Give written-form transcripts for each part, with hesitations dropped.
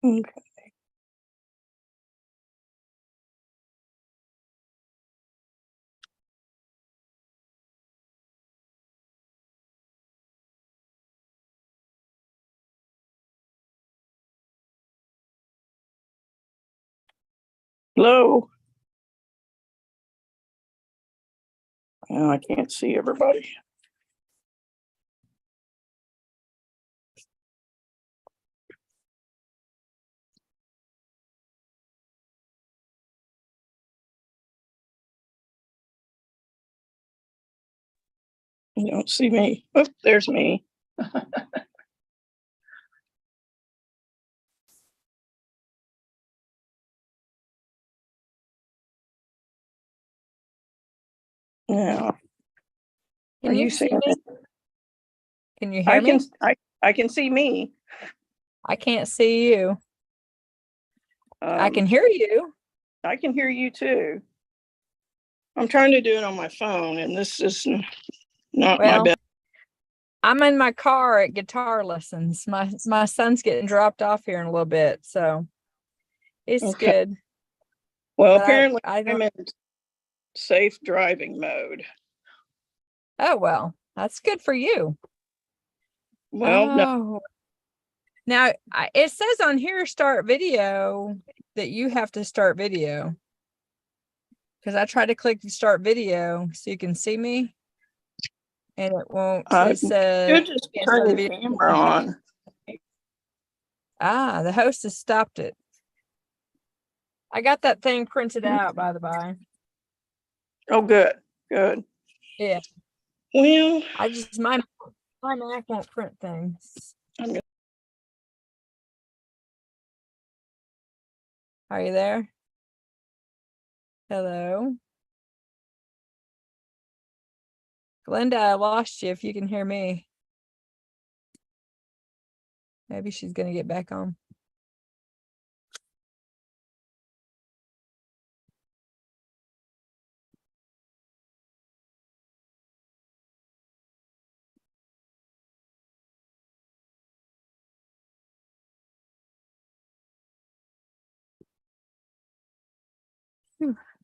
Okay. Hello. Oh, I can't see everybody. You don't see me. Oh, there's me. Yeah. Can Are you you see seeing me? it? Can you hear me? I can see me. I can't see you. I can hear you. I can hear you too. I'm trying to do it on my phone, and this is not my Well, best. I'm in my car at guitar lessons. My son's getting dropped off here in a little bit, so it's Okay. good. Well, But apparently I I'm don't. in safe driving mode. Oh well, that's good for you. Well, no, Oh, now it says on here start video that you have to start video because I tried to click start video so you can see me, and it won't. It says you just turn the camera on. the host has stopped it. I got that thing printed out, by the by. Oh, good. Yeah. Well, I just my Mac won't print things. Are you there? Hello? Glenda, I lost you if you can hear me. Maybe she's gonna get back on.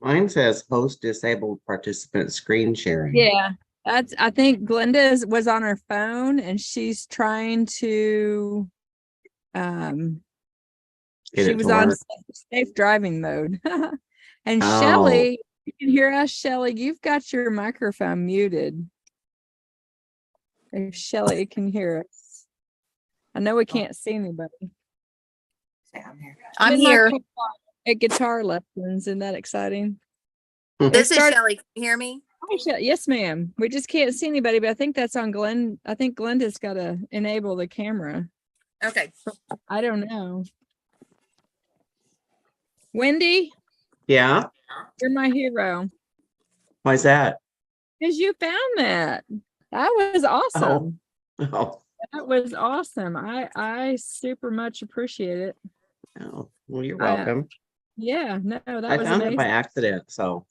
Mine says host disabled participant screen sharing. Yeah, I think Glenda was on her phone and she's trying to she was on safe driving mode. And Shelly, you can hear us, Shelly. You've got your microphone muted. If Shelly can hear us. I know we can't see anybody. I'm here. At guitar lessons. Isn't that exciting? This is Shelly. Can you hear me? Yes, ma'am. We just can't see anybody, but I think that's on Glenn. I think Glenda's got to enable the camera. Okay. I don't know. Wendy? Yeah? You're my hero. Why's that? Because you found that. That was awesome. Oh. That was awesome. I super much appreciate it. Oh, well, you're welcome. Yeah, no, that I was found amazing. it by accident, so.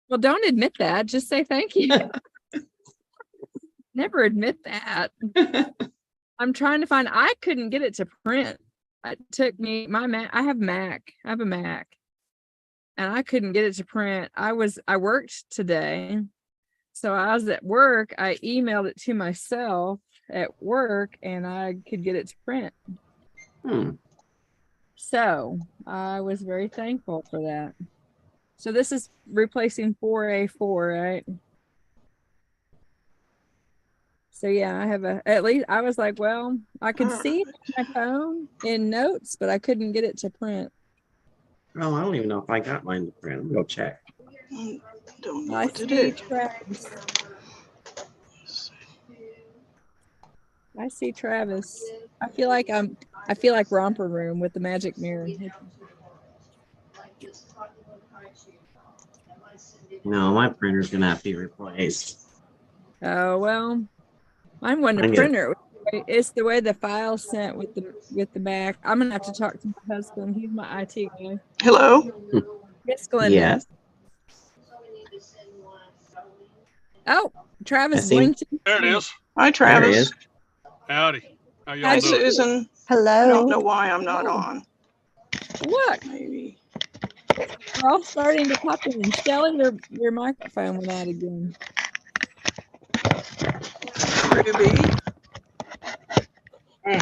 Well, don't admit that. Just say thank you. Never admit that. I'm trying to find, I couldn't get it to print. It took me, my Mac, I have a Mac, and I couldn't get it to print. I worked today. So I was at work, I emailed it to myself at work and I could get it to print. So I was very thankful for that. So this is replacing 4A4, right? So yeah, I have at least I was like, well, I could see it on my phone in notes, but I couldn't get it to print. Oh, I don't even know if I got mine to print. I'm gonna go check. Don't know I what to see do. Travis. I see Travis. I feel like Romper Room with the magic mirror. No, my printer's gonna have to be replaced. Oh well, mine wasn't a printer. It's the way the file sent with the Mac. I'm gonna have to talk to my husband. He's my IT guy. Hello. Yes, Glenda. Yes. Oh, Travis blinked. There it is. Hi, Travis. Howdy. How y'all Hi, doing? Susan. Hello. I don't know why I'm not on. Look, maybe. we're all starting to pop in. Shelley, your microphone went out again. Ruby. Hey.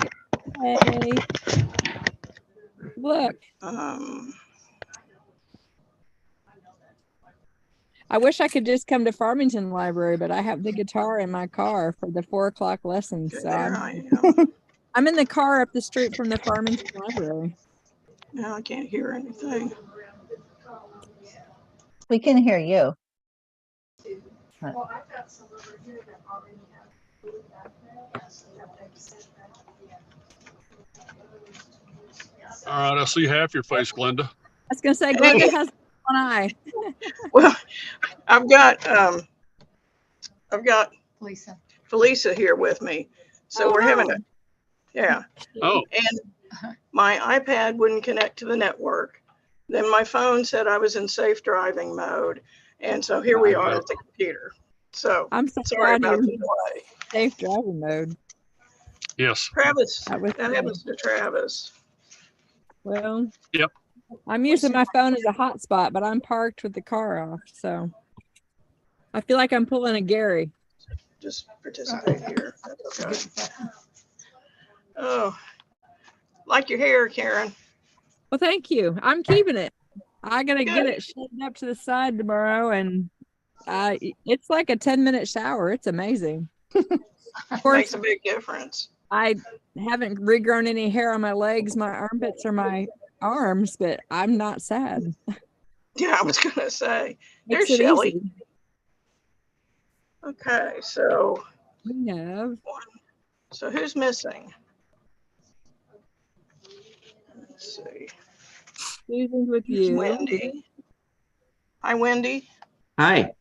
Look, I wish I could just come to Farmington Library, but I have the guitar in my car for the 4:00 lesson. Okay, So there I am. I'm in the car up the street from the Farmington Library. Now I can't hear anything. We can hear you. All right, I see half your face, Glenda. I was gonna say Glenda has one eye. Well, I've got Felisa here with me. So we're having a, yeah. Oh, And my iPad wouldn't connect to the network. Then my phone said I was in safe driving mode. And so here we are at the computer. So I'm so sorry glad about you're the delay. safe driving mode. yes. Travis, That was that good. happens to Travis. Well, Yep. I'm using my phone as a hotspot, but I'm parked with the car off, so I feel like I'm pulling a Gary. Just participate here. That's okay. Oh, like your hair, Karen. Well, thank you. I'm keeping it. I gotta get Good. it shaved up to the side tomorrow, and it's like a 10-minute shower. It's amazing. Of course, Makes a big difference. I haven't regrown any hair on my legs, my armpits, or my arms, but I'm not sad. Yeah, I was gonna say. Makes There's it Shelley. easy. Okay, so We have who's missing? Let's see. Susan's with you. Wendy. Hi, Wendy. Hi.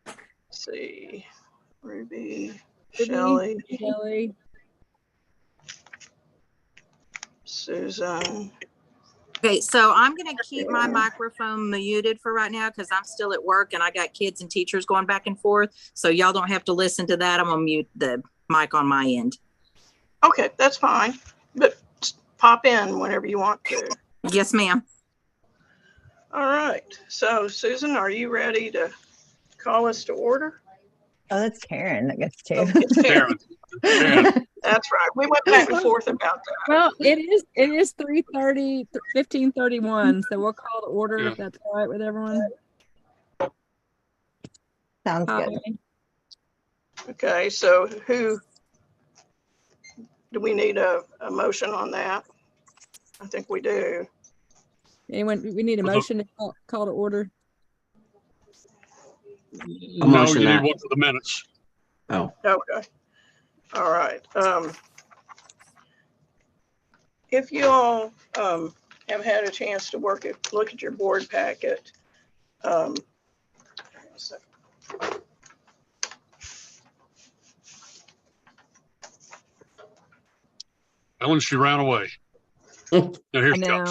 Let's see. Ruby, Ruby, Shelley, Shelley. Susan. Okay, so I'm gonna keep my microphone muted for right now because I'm still at work and I got kids and teachers going back and forth. So y'all don't have to listen to that. I'm gonna mute the mic on my end. Okay, that's fine. But pop in whenever you want to. Yes, ma'am. All right. So Susan, are you ready to call us to order? Oh, that's Karen that gets Oh, to. it's Karen. Karen. That's right. We went back and forth about that. Well, it is 3:30, 15:31, so we'll call to order Yeah. if that's all right with everyone. Sounds good. Okay, so do we need a motion on that? I think we do. Anyone, we need a motion to call to order. I'll No, motion you need that. one for the minutes. Oh, Okay. All right. If you all have had a chance to look at your board packet, Ellen, she ran away. Now here I she know.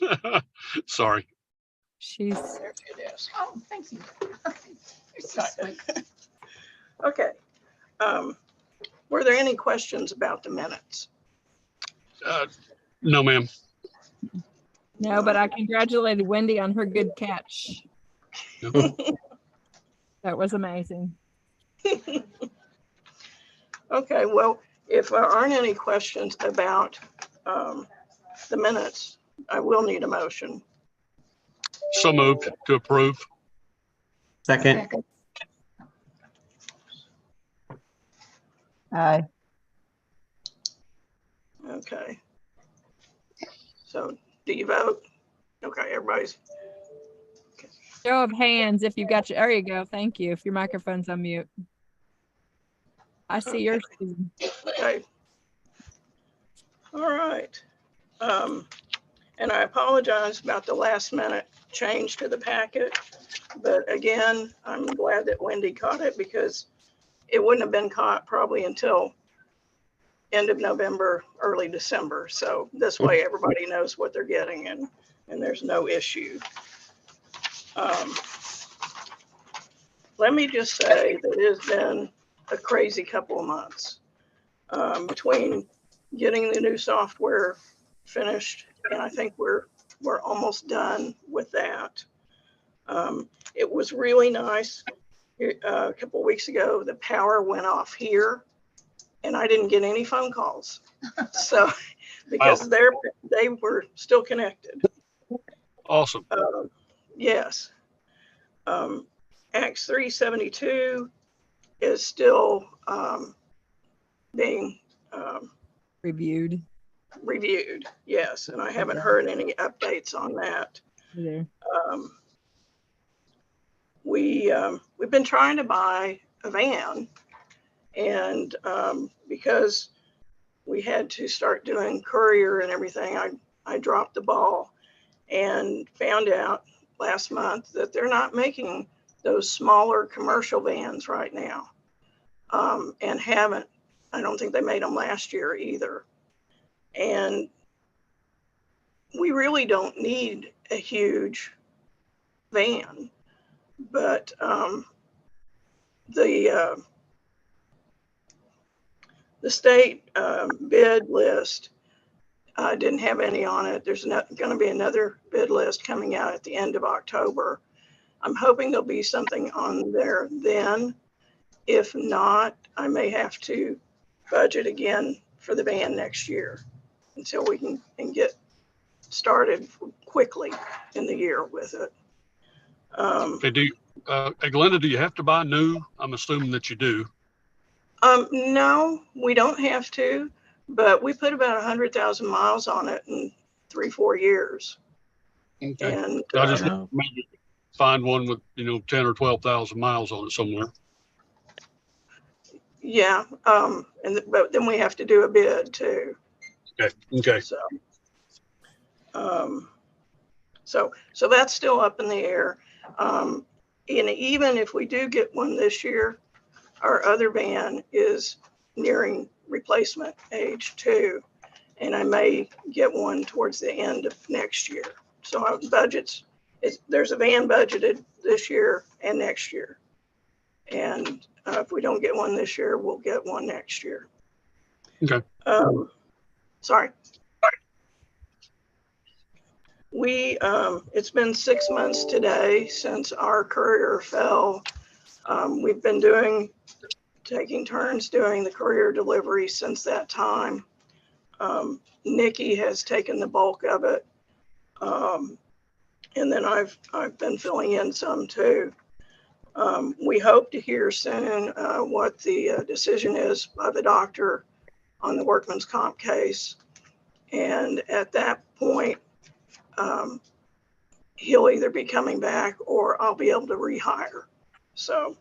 comes. Sorry. She's there's your desk. Oh, thank you. You're so sweet. Okay. Were there any questions about the minutes? No, ma'am. no, but I congratulated Wendy on her good catch. That was amazing. Okay, well, if there aren't any questions about the minutes, I will need a motion. So moved to approve. second. Aye. Okay. So do you vote? Okay, everybody's, Show of hands if you got your, there you go. Thank you. If your microphone's on mute. I see yours. Susan. okay. All right. And I apologize about the last minute change to the packet. But again, I'm glad that Wendy caught it because it wouldn't have been caught probably until end of November, early December. So this way everybody knows what they're getting and there's no issue. Let me just say that it has been a crazy couple of months between getting the new software finished And I think we're almost done with that. It was really nice. A couple of weeks ago, the power went off here and I didn't get any phone calls. So, because they were still connected. Awesome. Yes. Acts 372 is still being Reviewed. reviewed. Yes. And I haven't heard any updates on that. Yeah. We've been trying to buy a van, and because we had to start doing courier and everything, I dropped the ball and found out last month that they're not making those smaller commercial vans right now, and haven't. I don't think they made them last year either. And we really don't need a huge van, but the state bid list didn't have any on it. There's going to be another bid list coming out at the end of October. I'm hoping there'll be something on there then. If not, I may have to budget again for the van next year until we can get started quickly in the year with it. Okay, hey, Glenda, do you have to buy new? I'm assuming that you do. No, we don't have to, but we put about 100,000 miles on it in 3-4 years. Okay. And I just Wow. maybe find one with 10 or 12,000 miles on it somewhere. yeah, but then we have to do a bid too. Okay. So that's still up in the air. And even if we do get one this year, our other van is nearing replacement age too. And I may get one towards the end of next year. So our budgets, there's a van budgeted this year and next year. And if we don't get one this year, we'll get one next year. Okay. Sorry. It's been 6 months today since our courier fell. We've been taking turns doing the courier delivery since that time. Nikki has taken the bulk of it. And then I've been filling in some too. We hope to hear soon what the decision is by the doctor on the workman's comp case. And at that point, he'll either be coming back or I'll be able to rehire. So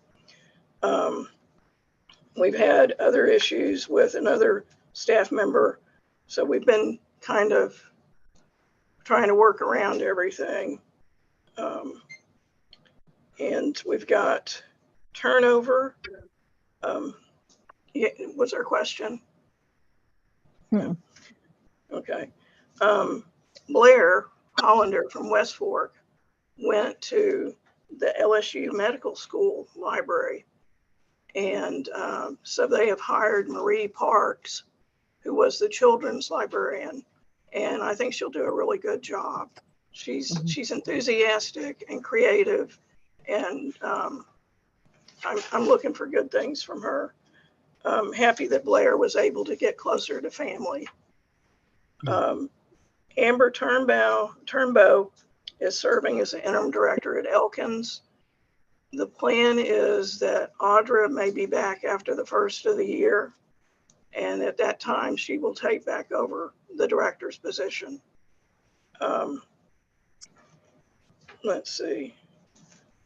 we've had other issues with another staff member. So we've been kind of trying to work around everything. And we've got turnover. What's our question? Okay. Blair Hollander from West Fork went to the LSU Medical School library. And so they have hired Marie Parks, who was the children's librarian. And I think she'll do a really good job. She's enthusiastic and creative. And I'm looking for good things from her. I'm happy that Blair was able to get closer to family. Amber Turnbow is serving as the interim director at Elkins. The plan is that Audra may be back after the first of the year. And at that time, she will take back over the director's position. Let's see.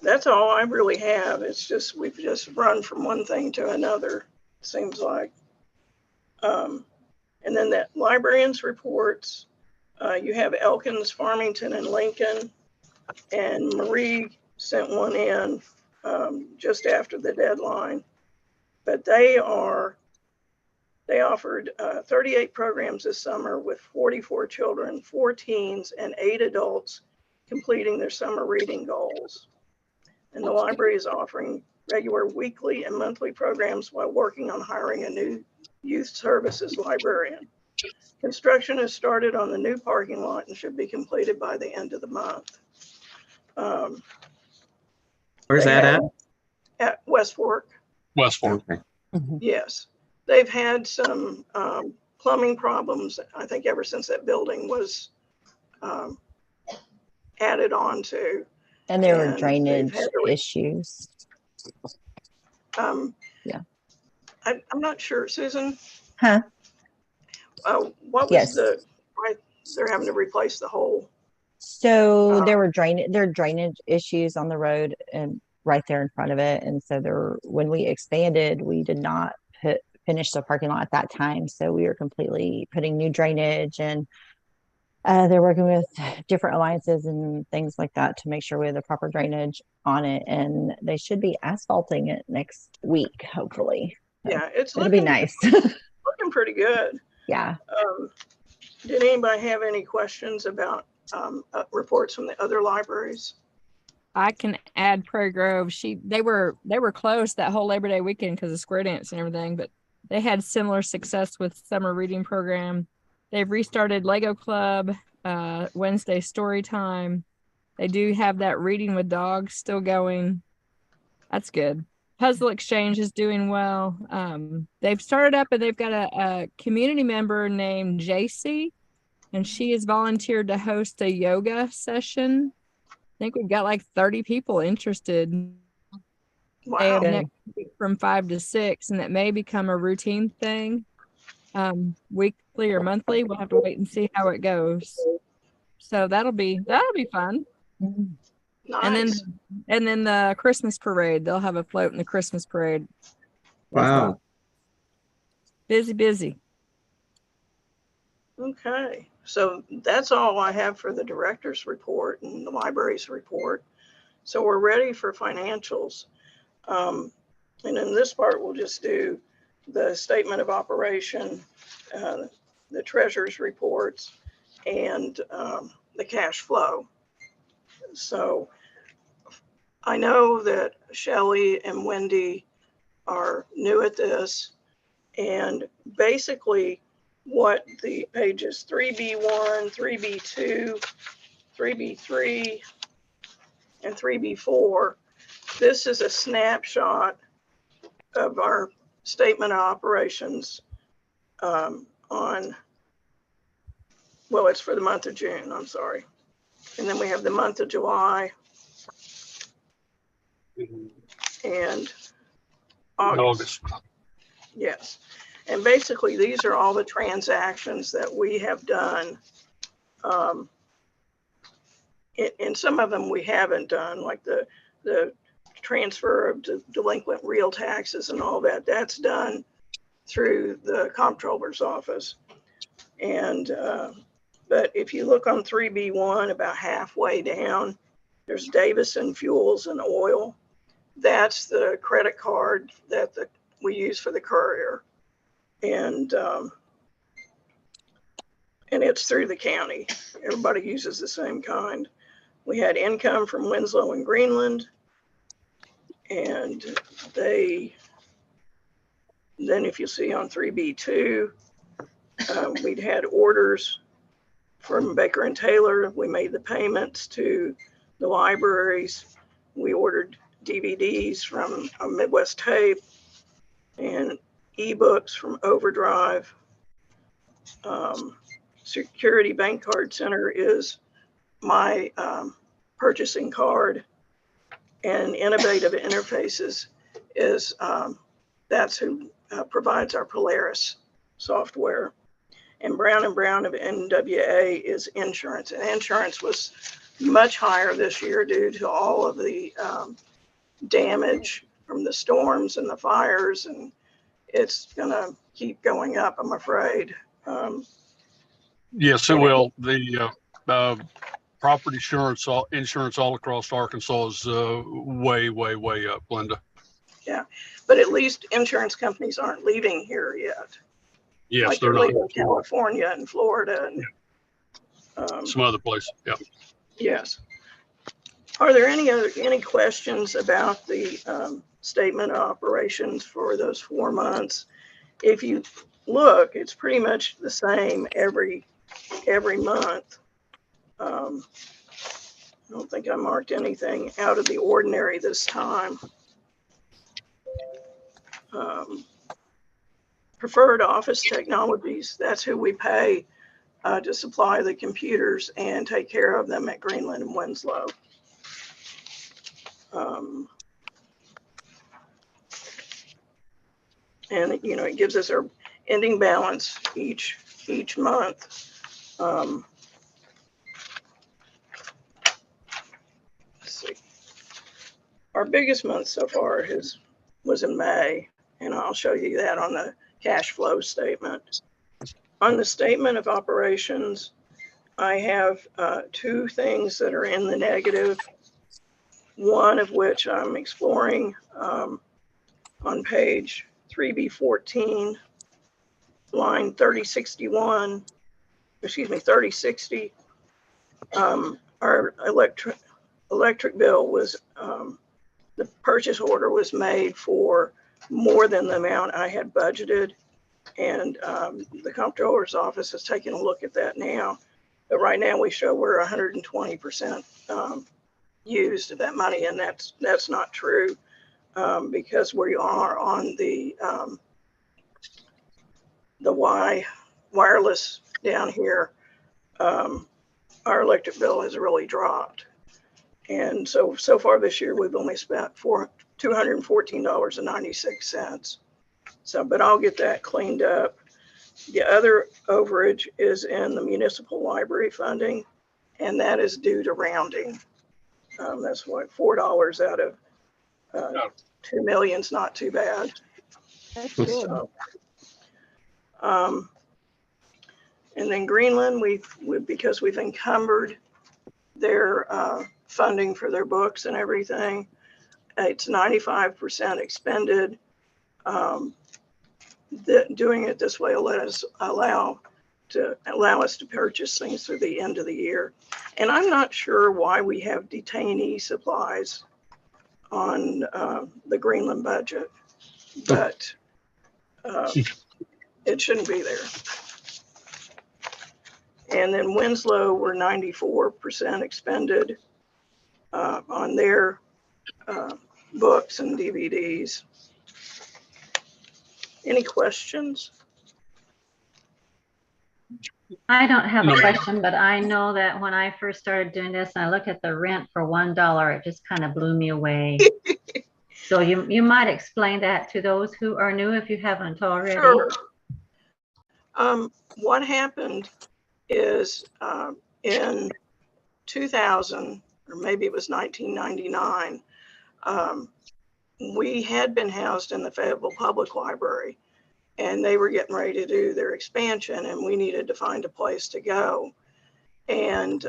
That's all I really have. It's just, we've just run from one thing to another, seems like. And then that librarian's reports, you have Elkins, Farmington, and Lincoln. And Marie sent one in just after the deadline. But they offered 38 programs this summer with 44 children, 4 teens, and 8 adults completing their summer reading goals. And the library is offering regular weekly and monthly programs while working on hiring a new youth services librarian. Construction has started on the new parking lot and should be completed by the end of the month. Where's They that had- at? At West Fork, West Fork. Okay. yes. They've had some plumbing problems, I think, ever since that building was added on to. And there were And they've drainage had to issues. Yeah. I'm not sure, Susan. Huh? What was Yes. why they're having to replace the whole? So there are drainage issues on the road and right there in front of it. And so when we expanded, we did not finish the parking lot at that time. So we are completely putting new drainage, and they're working with different alliances and things like that to make sure we have the proper drainage on it. And they should be asphalting it next week, hopefully. So Yeah, it's it'll be looking nice. looking pretty good. Yeah. Did anybody have any questions about reports from the other libraries? I can add Prairie Grove. They were closed that whole Labor Day weekend because of square dance and everything, but they had similar success with summer reading program. They've restarted Lego Club, Wednesday story time. They do have that reading with dogs still going. That's good. Puzzle Exchange is doing well. They've started up and they've got a community member named JC, and she has volunteered to host a yoga session. I think we've got like 30 people interested. Wow. Next week from 5 to 6, and it may become a routine thing, weekly or monthly. We'll have to wait and see how it goes. So that'll be fun. Nice. And then the Christmas parade, they'll have a float in the Christmas parade. Wow. Busy. Okay, so that's all I have for the director's report and the library's report. So we're ready for financials. And in this part, we'll just do the statement of operation, the treasurer's reports, and the cash flow. So I know that Shelley and Wendy are new at this, and basically what the pages 3B1, 3B2, 3B3, and 3B4, this is a snapshot of our statement of operations it's for the month of June, I'm sorry. And then we have the month of July and August. Yes. And basically, these are all the transactions that we have done. And some of them we haven't done, like the transfer of delinquent real taxes and all that. That's done through the comptroller's office. And but if you look on 3B1, about halfway down, there's Davison Fuels and Oil. That's the credit card that we use for the courier. And it's through the county. Everybody uses the same kind. We had income from Winslow and Greenland, and then if you see on 3B2, we'd had orders from Baker and Taylor. We made the payments to the libraries. We ordered DVDs from Midwest Tape and ebooks from Overdrive. Security Bank Card Center is my purchasing card, and Innovative Interfaces is that's who provides our Polaris software. And Brown & Brown of NWA is insurance, and insurance was much higher this year due to all of the damage from the storms and the fires, and it's gonna keep going up, I'm afraid. Yes, it will. The property insurance all across Arkansas is way up, Linda. Yeah, but at least insurance companies aren't leaving here yet. Yes, like they're not. not. California and Florida and Some other places. Yeah. Yes. Are there any questions about the statement of operations for those 4 months? If you look, it's pretty much the same every month. I don't think I marked anything out of the ordinary this time. Preferred Office Technologies, that's who we pay to supply the computers and take care of them at Greenland and Winslow. And you know, it gives us our ending balance each month. Let's see. Our biggest month so far was in May, and I'll show you that on the cash flow statement. On the statement of operations, I have two things that are in the negative, one of which I'm exploring on page 3B14, line 3060. Our electric bill was, the purchase order was made for more than the amount I had budgeted. And the comptroller's office is taking a look at that now. But right now we show we're 120% used of that money, and that's not true because we are on the wireless down here. Our electric bill has really dropped. And so far this year, we've only spent $214.96. So, but I'll get that cleaned up. The other overage is in the municipal library funding, and that is due to rounding. That's what, $4 out of 2 million is not too bad. That's good. So, and then Greenland, because we've encumbered their funding for their books and everything, it's 95% expended. Doing it this way will allow us to purchase things through the end of the year. And I'm not sure why we have detainee supplies on the Greenland budget, but it shouldn't be there. And then Winslow, we're 94% expended on their books and DVDs. Any questions? I don't have No. a question, but I know that when I first started doing this and I looked at the rent for $1, it just kind of blew me away. So you might explain that to those who are new if you haven't already. Sure. What happened is in 2000, or maybe it was 1999, we had been housed in the Fayetteville Public Library, and they were getting ready to do their expansion, and we needed to find a place to go. And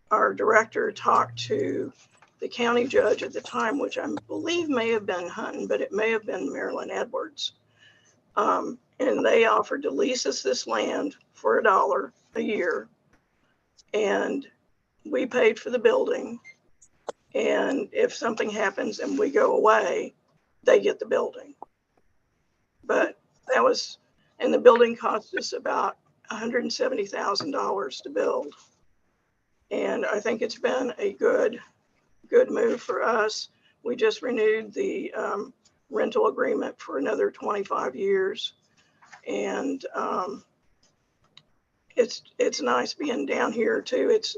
our director talked to the county judge at the time, which I believe may have been Hunton, but it may have been Marilyn Edwards. And they offered to lease us this land for $1 a year, and we paid for the building. And if something happens and we go away, they get the building. But that was, and the building cost us about $170,000 to build. And I think it's been a good move for us. We just renewed the rental agreement for another 25 years. And it's nice being down here too. It's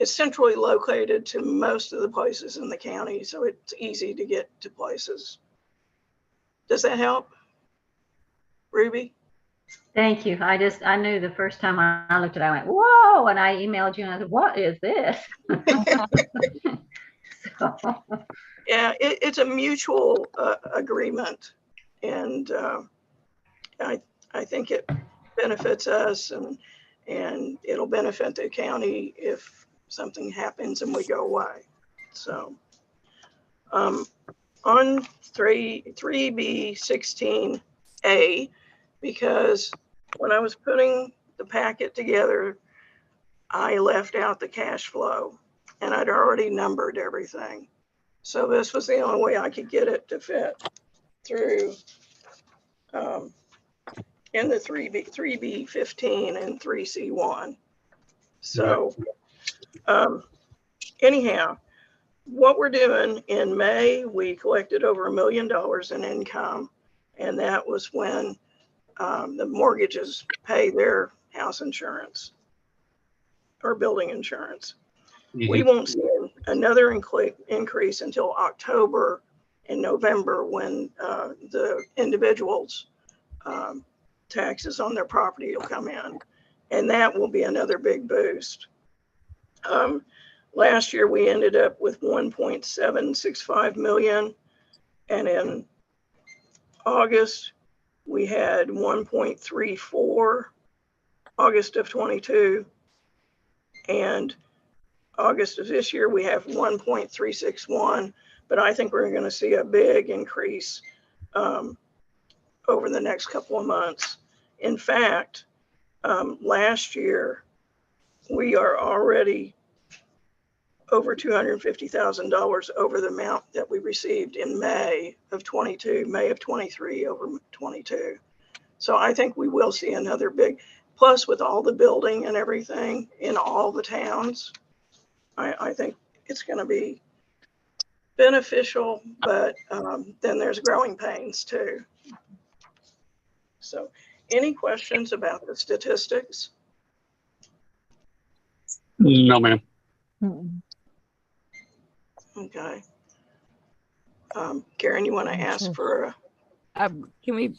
centrally located to most of the places in the county, so it's easy to get to places. Does that help, Ruby? Thank you. I knew the first time I looked at it, I went, whoa, and I emailed you and I said, what is this? So. Yeah, it's a mutual agreement, and I think it benefits us, and it'll benefit the county if something happens and we go away. So on 3B16A, because when I was putting the packet together, I left out the cash flow, and I'd already numbered everything. So this was the only way I could get it to fit through in the 3B15 and 3C1. So anyhow, what we're doing in May, we collected over $1 million in income. And that was when the mortgages pay their house insurance or building insurance. We won't see another increase until October and November when the individuals' taxes on their property will come in. And that will be another big boost. Last year, we ended up with 1.765 million. And in August, we had 1.34, August of 22. And August of this year, we have 1.361. But I think we're going to see a big increase over the next couple of months. In fact, last year, we are already over $250,000 over the amount that we received in May of 22, May of 23 over 22. So I think we will see another big, plus with all the building and everything in all the towns, I think it's going to be beneficial, but then there's growing pains too. So any questions about the statistics? No, ma'am. Okay. Karen, you want to ask for Can we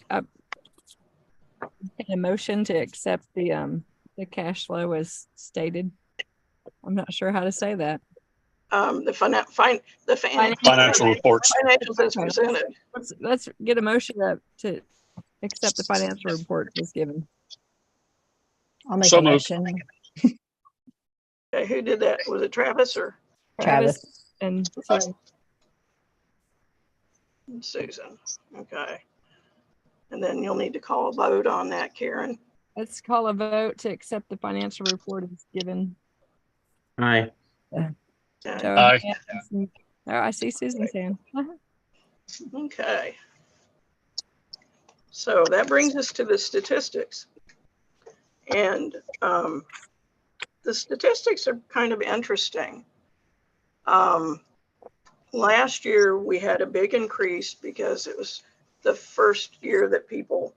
take a motion to accept the cash flow as stated? I'm not sure how to say that. the Financial reports. financials as presented? Let's get a motion to accept the financial report as given. I'll make So a moved. motion. Okay, who did that? Was it Travis or Travis. And Susan? Okay. And then you'll need to call a vote on that, Karen. let's call a vote to accept the financial report as given. Aye. Okay. Show of Aye. hands. Oh, I see Susan's hand. Okay. So that brings us to the statistics. And the statistics are kind of interesting. Last year, we had a big increase because it was the first year that people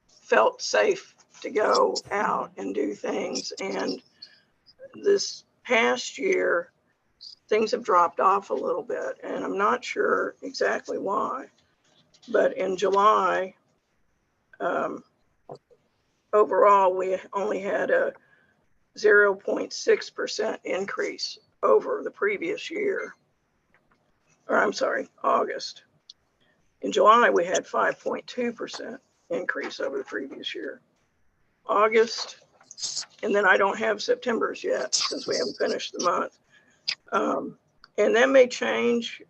felt safe to go out and do things. And this past year, things have dropped off a little bit, and I'm not sure exactly why. But in July, overall, we only had a 0.6% increase over the previous year. Or I'm sorry, August. In July, we had 5.2% increase over the previous year. August, and then I don't have September's yet since we haven't finished the month. And that may change.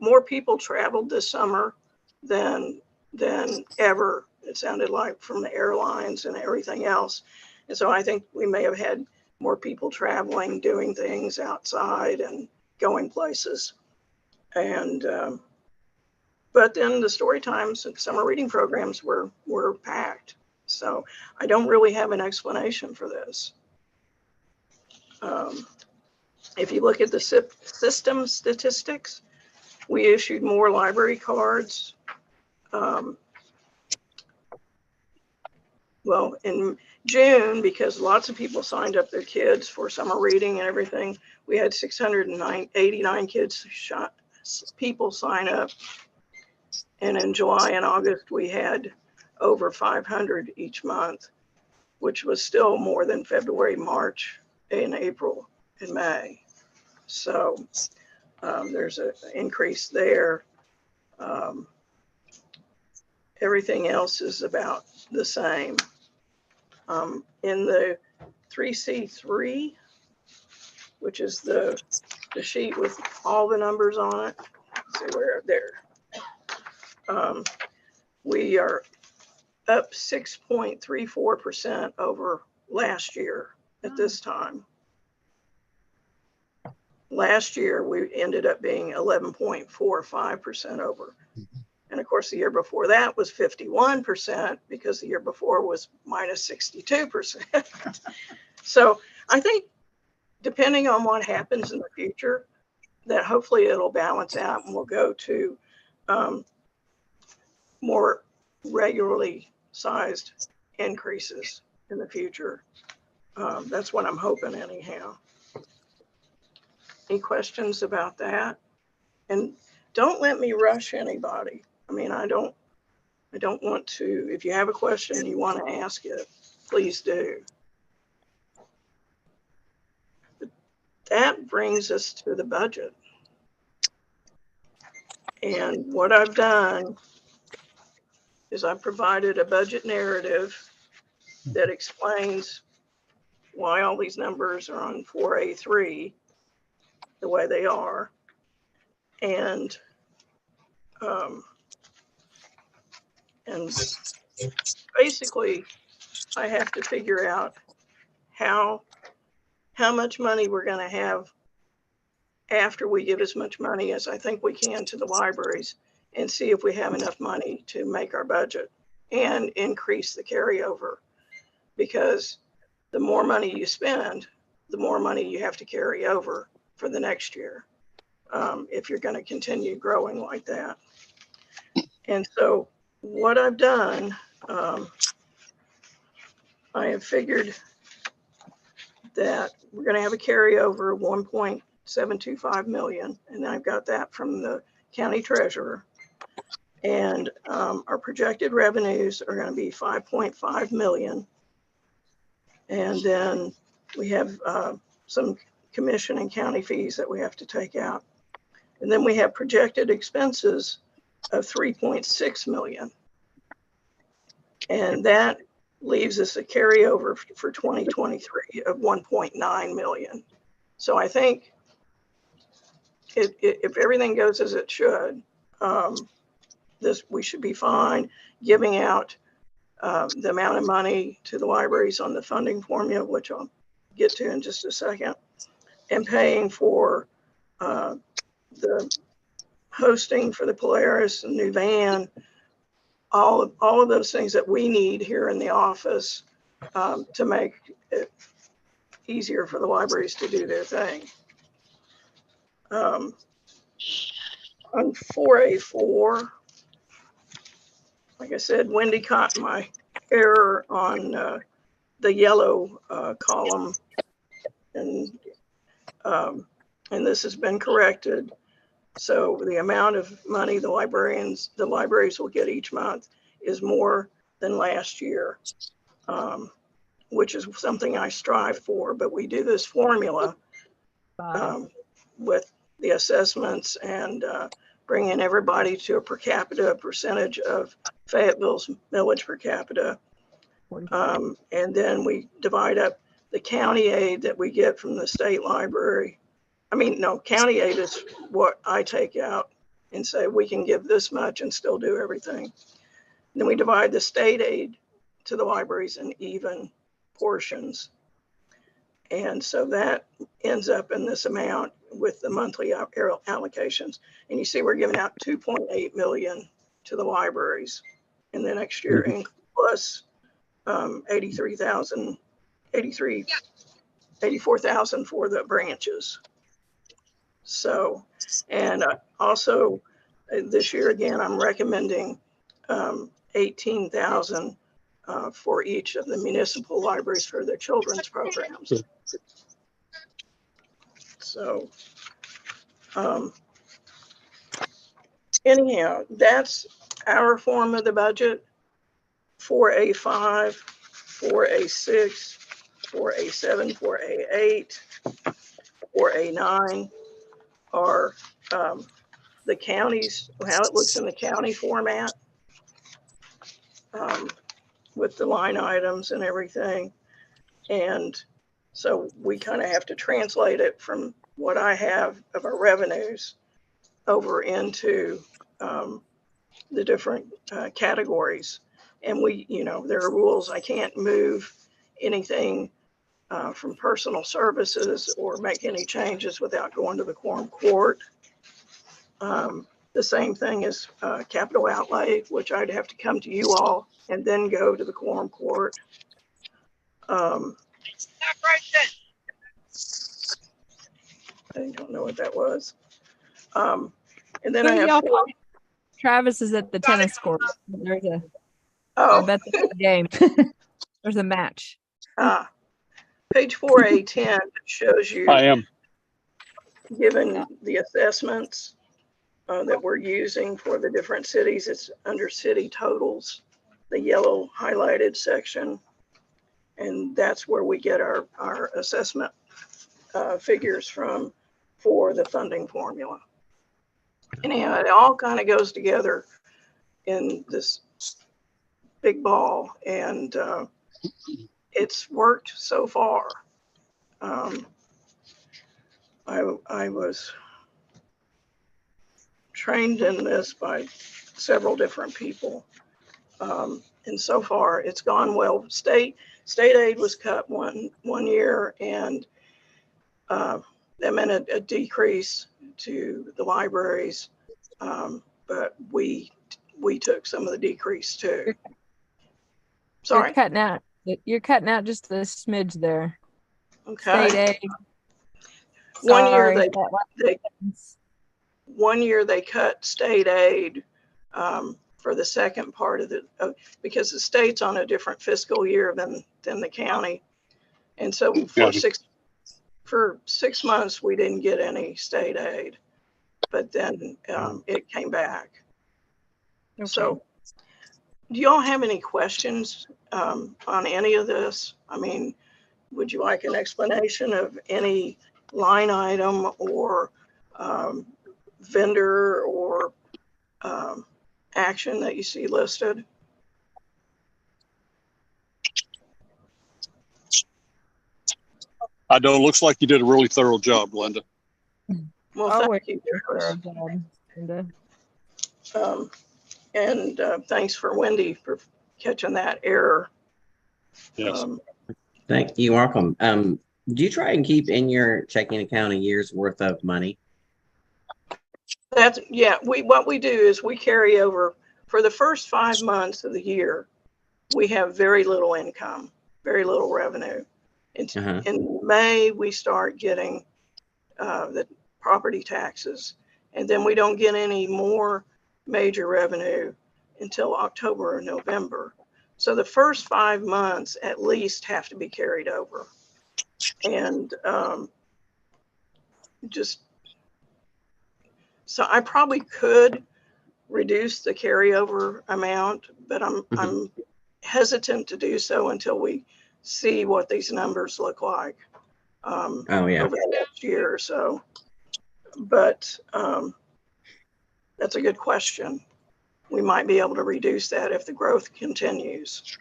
More people traveled this summer than ever, it sounded like, from the airlines and everything else. And so I think we may have had more people traveling, doing things outside and going places. And but then the story times and summer reading programs were packed. So I don't really have an explanation for this. If you look at the system statistics, we issued more library cards. Well, in June, because lots of people signed up their kids for summer reading and everything, we had 689 people sign up. And in July and August, we had over 500 each month, which was still more than February, March, and April, and May. So there's an increase there. Everything else is about the same. In the 3C3, which is the sheet with all the numbers on it, let's see where there. We are up 6.34% over last year at this time. Last year, we ended up being 11.45% over. And of course, the year before that was 51% because the year before was minus 62%. So I think depending on what happens in the future, that hopefully it'll balance out and we'll go to more regularly sized increases in the future. That's what I'm hoping anyhow. Any questions about that? And don't let me rush anybody. I mean, I don't want to, if you have a question, you want to ask it, please do. But that brings us to the budget. And what I've done is I've provided a budget narrative that explains why all these numbers are on 4A3 the way they are. And basically, I have to figure out how much money we're going to have after we give as much money as I think we can to the libraries and see if we have enough money to make our budget and increase the carryover. Because the more money you spend, the more money you have to carry over for the next year if you're going to continue growing like that. And so what I've done, I have figured that we're going to have a carryover of 1.725 million, and I've got that from the county treasurer. And our projected revenues are going to be 5.5 million. And then we have some commission and county fees that we have to take out. And then we have projected expenses of 3.6 million. And that leaves us a carryover for 2023 of 1.9 million. So I think if everything goes as it should, we should be fine giving out the amount of money to the libraries on the funding formula, which I'll get to in just a second, and paying for the hosting for the Polaris and new van, all of those things that we need here in the office to make it easier for the libraries to do their thing. On 4A4, like I said, Wendy caught my error on the yellow column, and this has been corrected. So the amount of money the libraries will get each month is more than last year, which is something I strive for. But we do this formula with the assessments and bringing everybody to a per capita percentage of Fayetteville's millage per capita. And then we divide up the county aid that we get from the state library. I mean, no, county aid is what I take out and say we can give this much and still do everything. And then we divide the state aid to the libraries in even portions. And so that ends up in this amount with the monthly allocations. And you see we're giving out 2.8 million to the libraries in the next year, and plus 84,000 for the branches. So, and also this year, again, I'm recommending 18,000 for each of the municipal libraries for their children's programs. So, anyhow, that's our form of the budget. 4A5, 4A6, 4A7, 4A8, 4A9 are the counties, how it looks in the county format with the line items and everything. And so we kind of have to translate it from what I have of our revenues over into the different categories. And we, there are rules. I can't move anything from personal services or make any changes without going to the quorum court. the same thing as capital outlay, which I'd have to come to you all and then go to the quorum court. I don't know what that was. And then I Who have y'all four. Travis is at the tennis court. There's a, I Oh, bet there's a game. There's a match. page 4A10 shows you, I am. given the assessments that we're using for the different cities. It's under city totals, the yellow highlighted section. And that's where we get our assessment figures from for the funding formula. Anyhow, it all kind of goes together in this big ball, and it's worked so far. I was trained in this by several different people, and so far it's gone well. State aid was cut one year, and that meant a decrease to the libraries, but we took some of the decrease too. Sorry. You're cutting out just a smidge there. Okay. State aid. One year Sorry. one year they cut state aid for the second part of because the state's on a different fiscal year than the county, and so for 6 months we didn't get any state aid, but then it came back. Okay. So, do y'all have any questions on any of this? I mean, would you like an explanation of any line item or vendor or action that you see listed? I know. It looks like you did a really thorough job, Linda. Well, thank you, Travis. And thanks for Wendy for catching that error. Yes. Thank you. Welcome. Do you try and keep in your checking account a year's worth of money? What we do is we carry over for the first 5 months of the year. We have very little income, very little revenue. In May, we start getting the property taxes, and then we don't get any more major revenue until October or November. So the first 5 months at least have to be carried over. And so I probably could reduce the carryover amount, but I'm hesitant to do so until we see what these numbers look like over the next year or so. But that's a good question. We might be able to reduce that if the growth continues.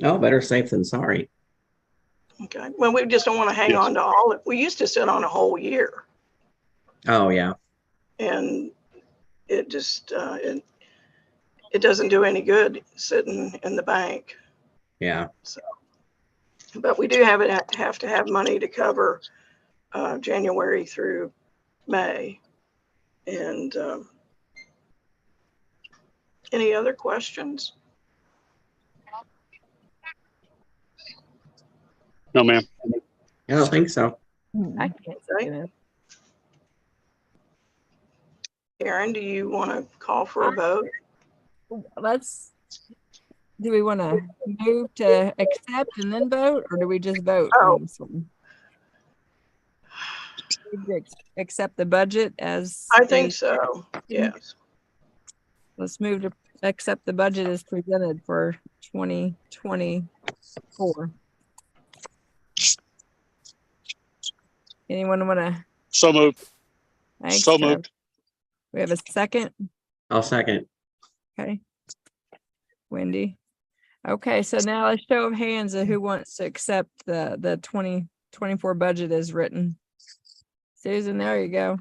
Oh, better safe than sorry. Okay. Well, we just don't want to hang on to all it. We used to sit on a whole year. Oh, yeah. And it just, it doesn't do any good sitting in the bank. Yeah. So, but we do have to have money to cover January through May. And any other questions? No, ma'am. I don't think so. I can't say it. Aaron, do you want to call for a vote? Do we want to move to accept and then vote, or do we just vote? Accept the budget as I think so. Yes. Let's move to accept the budget as presented for 2024. Anyone want to? So moved. Thanks, So moved. We have a second. I'll second. Okay. Wendy. Okay, so now a show of hands of who wants to accept the 2024 budget as written. Susan, there you go.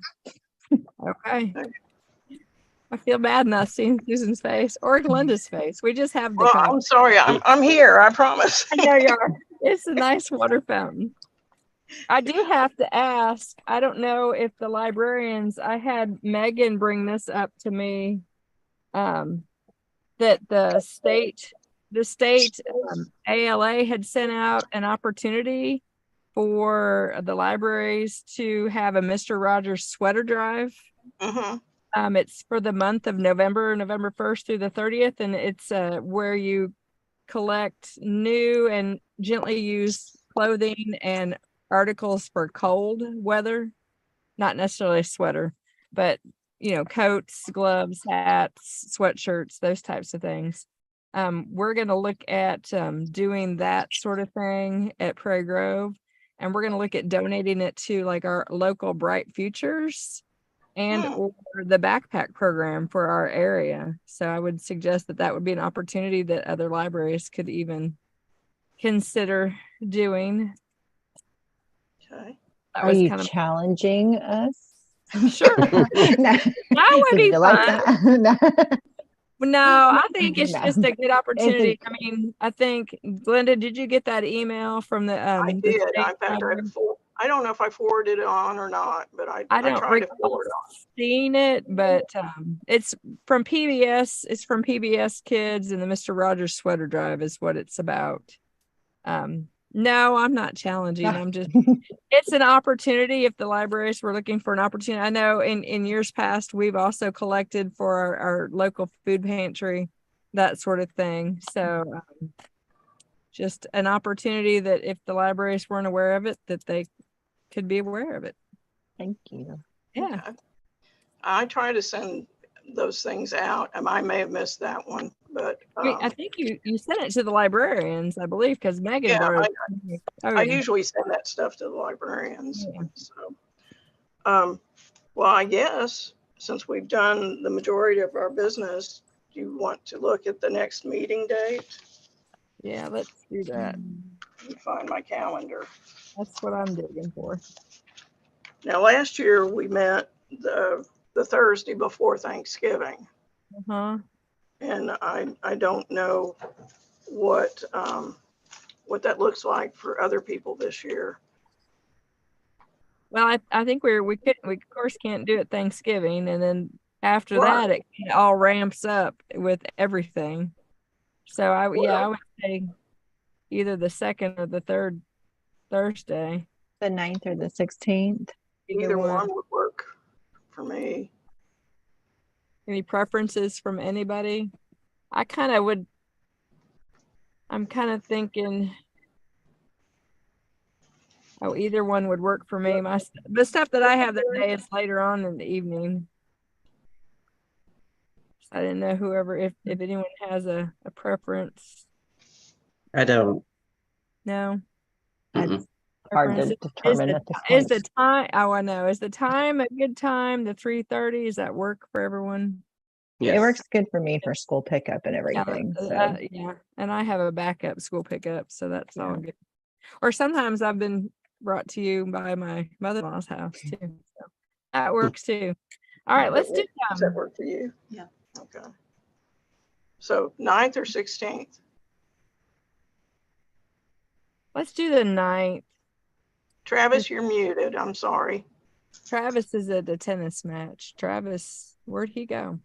Okay. I feel bad not seeing Susan's face or Linda's face. We just have the Well, I'm sorry. I'm here. I promise. There you are. It's a nice water fountain. I do have to ask, I don't know if the librarians, I had Megan bring this up to me, that the state ALA had sent out an opportunity for the libraries to have a Mr. Rogers sweater drive. It's for the month of November 1st through the 30th, and it's where you collect new and gently used clothing and articles for cold weather, not necessarily a sweater, but coats, gloves, hats, sweatshirts, those types of things. We're going to look at doing that sort of thing at Prairie Grove, and we're going to look at donating it to like our local Bright Futures and or the backpack program for our area. So I would suggest that would be an opportunity that other libraries could even consider doing. Okay. Are you challenging us? Sure. No. That would be like fun. that? No, I think it's No. just a good opportunity. I mean, I think, Glenda, did you get that email from the I did. In fact, I don't know if I forwarded it on or not, but I don't tried to recall forward it on. seeing it, but it's from PBS. It's from PBS Kids, and the Mr. Rogers Sweater Drive is what it's about. No, I'm not challenging. I'm just, it's an opportunity if the libraries were looking for an opportunity. I know in years past, we've also collected for our local food pantry, that sort of thing. So just an opportunity that if the libraries weren't aware of it, that they could be aware of it. Thank you. Yeah. Okay. I try to send those things out, and I may have missed that one, but I think you sent it to the librarians, I believe, because Megan brought it. I usually send that stuff to the librarians. Yeah. So, well, I guess since we've done the majority of our business, do you want to look at the next meeting date? Yeah, let's do that. Let me find my calendar. That's what I'm digging for. Now, last year we met the Thursday before Thanksgiving. And I don't know what that looks like for other people this year. Well, I think we of course can't do it Thanksgiving, and then after that it all ramps up with everything. So I would say either the 2nd or the 3rd Thursday. The 9th or the 16th. Either one would work for me. Any preferences from anybody? I'm kind of thinking, either one would work for me. The stuff that I have that day is later on in the evening. So I didn't know if anyone has a preference. I don't. No. Mm-mm. Hard to determine at this point. Is the time? Oh, I know. Is the time a good time? The 3:30? Does that work for everyone? Yes. It works good for me for school pickup and everything. Yeah, and I have a backup school pickup, so that's all good. Or sometimes I've been brought to you by my mother-in-law's house too. So that works too. All right, let's do Does that work for you? Yeah. Okay. So 9th or 16th? Let's do the 9th. Travis, you're muted. I'm sorry. Travis is at a tennis match. Travis, where'd he go?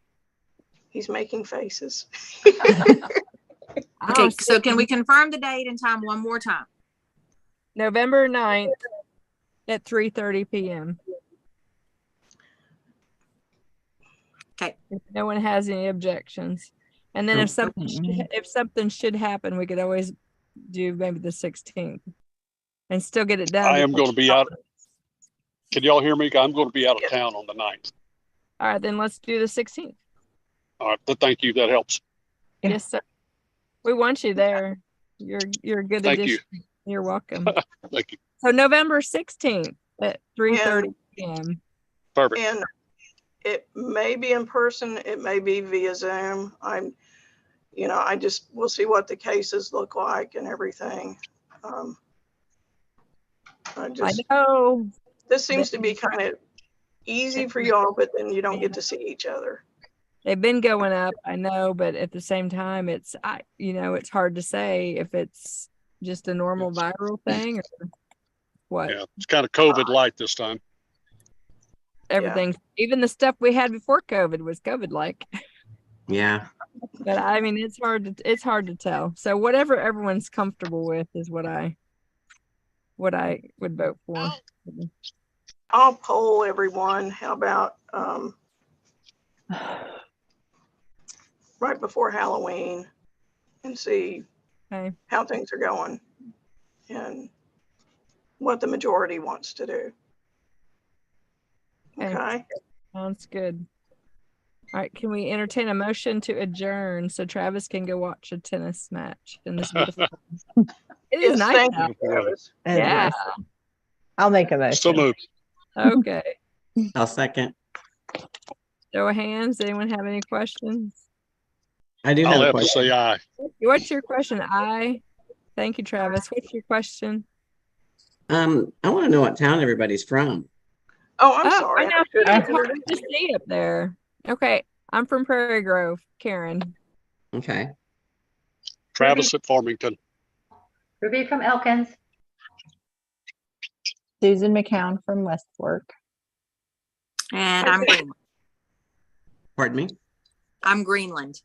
He's making faces. Okay, so can we confirm the date and time one more time? November 9th at 3:30 p.m. Okay. If no one has any objections. And then if something should happen, we could always do maybe the 16th and still get it done. I am going to be out. Can y'all hear me? I'm going to be out of town on the 9th. All right, then let's do the 16th. All right, thank you. That helps. Yes, sir. We want you there. You're a good Thank addition. You're welcome. Thank you. So November 16th at 3:30 p.m. Perfect. And it may be in person, it may be via Zoom. We'll see what the cases look like and everything. I know. This seems to be kind of easy for y'all, but then you don't get to see each other. They've been going up, I know, but at the same time, it's hard to say if it's just a normal viral thing. what Yeah, it's kind of COVID light this time. everything, even the stuff we had before COVID was COVID like. Yeah. But I mean, it's hard to tell. So whatever everyone's comfortable with is what I would vote for. I'll poll everyone. How about right before Halloween and see Okay. how things are going and what the majority wants to do. Okay. Okay. Sounds good. All right, can we entertain a motion to adjourn so Travis can go watch a tennis match in this beautiful? It is Yes, nice thank out. you, Travis. And Yeah. I'll make a So motion. moved. Okay. I'll second. Show of hands. Anyone have any questions? I do I'll have a have to question. say aye. What's your question? Thank you, Travis. What's your question? I want to know what town everybody's from. Oh, I'm Oh, sorry. I know. I should have It's hard introduced to see up there. Okay. I'm from Prairie Grove, Karen. Okay. Travis at Farmington. Ruby from Elkins. Susan McCown from Westfork. And I'm Greenland. Pardon me? I'm Greenland.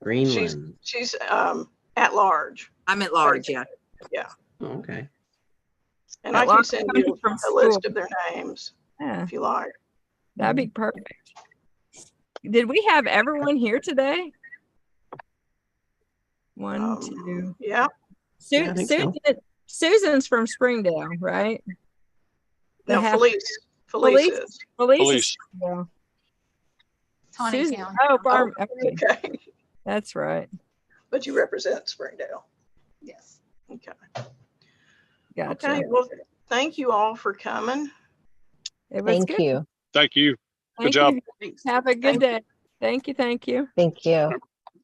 Greenland. She's at large. I'm at large, yeah. Oh, okay. And At I can large, send coming you from a list school. of their names Yeah, if you like. that'd be perfect. Did we have everyone here today? One, two. Yeah. Yeah, I think so. Susan's from Springdale, right? No, They have- Felice. Felice? Felice is. Felice Police. is Springdale. Tawny Susan, Town. oh, farm. Okay, Okay. that's right. But you represent Springdale. Yes. Okay. Gotcha. Okay. Well, thank you all for coming. It was Thank good. you. Thank you. Thank job. you. Thanks. Have a good Thank day. Thank you. Thank you. Thank you.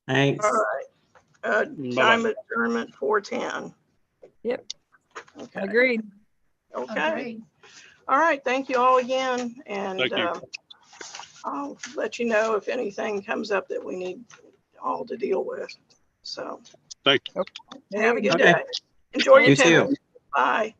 Thanks. All right. Time adjournment 4:10. Yep. Okay. Agreed. Okay. Agreed. All right. Thank you all again. And Thank you. I'll let you know if anything comes up that we need all to deal with. So Thank you. have a good Okay. day. Enjoy your You too. tennis. Bye.